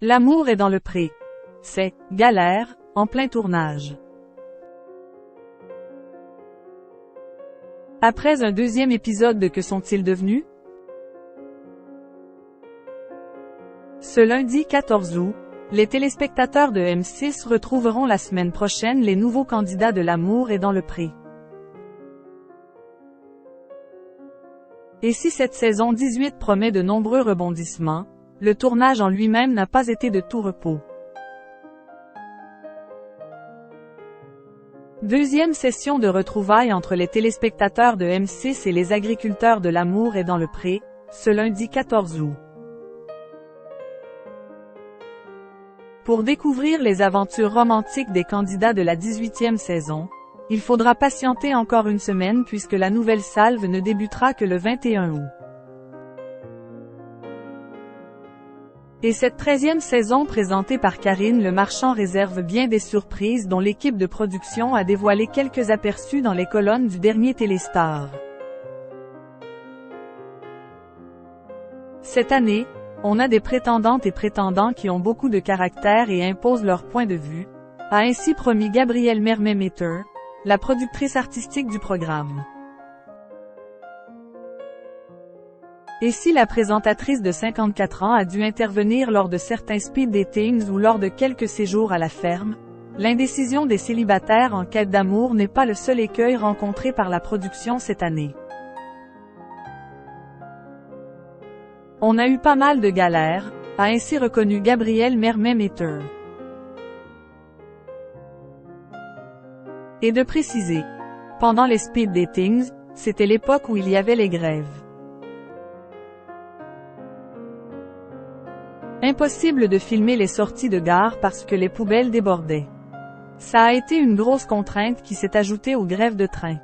L'amour est dans le pré. C'est « galère » en plein tournage. Après un deuxième épisode de Que sont-ils devenus? Ce lundi 14 août, les téléspectateurs de M6 retrouveront la semaine prochaine les nouveaux candidats de L'amour est dans le pré. Et si cette saison 18 promet de nombreux rebondissements, le tournage en lui-même n'a pas été de tout repos. Deuxième session de retrouvailles entre les téléspectateurs de M6 et les agriculteurs de L'amour est dans le pré, ce lundi 14 août. Pour découvrir les aventures romantiques des candidats de la 18e saison, il faudra patienter encore une semaine puisque la nouvelle salve ne débutera que le 21 août. Et cette 13e saison présentée par Karine Le Marchand réserve bien des surprises dont l'équipe de production a dévoilé quelques aperçus dans les colonnes du dernier Téléstar. Cette année, on a des prétendantes et prétendants qui ont beaucoup de caractère et imposent leur point de vue, a ainsi promis Gabrielle Mermet-Meter, la productrice artistique du programme. Et si la présentatrice de 54 ans a dû intervenir lors de certains speed datings ou lors de quelques séjours à la ferme, l'indécision des célibataires en quête d'amour n'est pas le seul écueil rencontré par la production cette année. On a eu pas mal de galères, a ainsi reconnu Gabrielle Mermet-Meter. Et de préciser. Pendant les speed datings, c'était l'époque où il y avait les grèves. Impossible de filmer les sorties de gare parce que les poubelles débordaient. Ça a été une grosse contrainte qui s'est ajoutée aux grèves de train.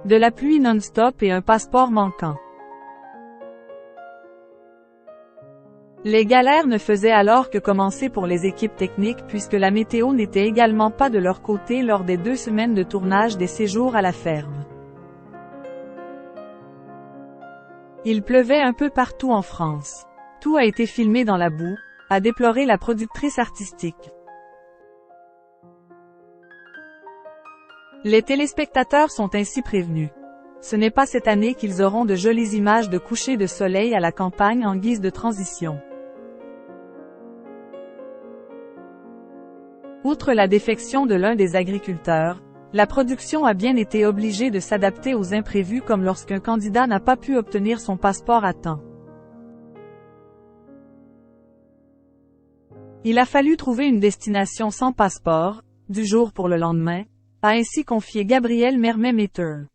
De la pluie non-stop et un passeport manquant. Les galères ne faisaient alors que commencer pour les équipes techniques puisque la météo n'était également pas de leur côté lors des 2 semaines de tournage des séjours à la ferme. Il pleuvait un peu partout en France. Tout a été filmé dans la boue, a déploré la productrice artistique. Les téléspectateurs sont ainsi prévenus. Ce n'est pas cette année qu'ils auront de jolies images de coucher de soleil à la campagne en guise de transition. Outre la défection de l'un des agriculteurs, la production a bien été obligée de s'adapter aux imprévus comme lorsqu'un candidat n'a pas pu obtenir son passeport à temps. Il a fallu trouver une destination sans passeport, du jour pour le lendemain, a ainsi confié Gabrielle Mermet-Meter.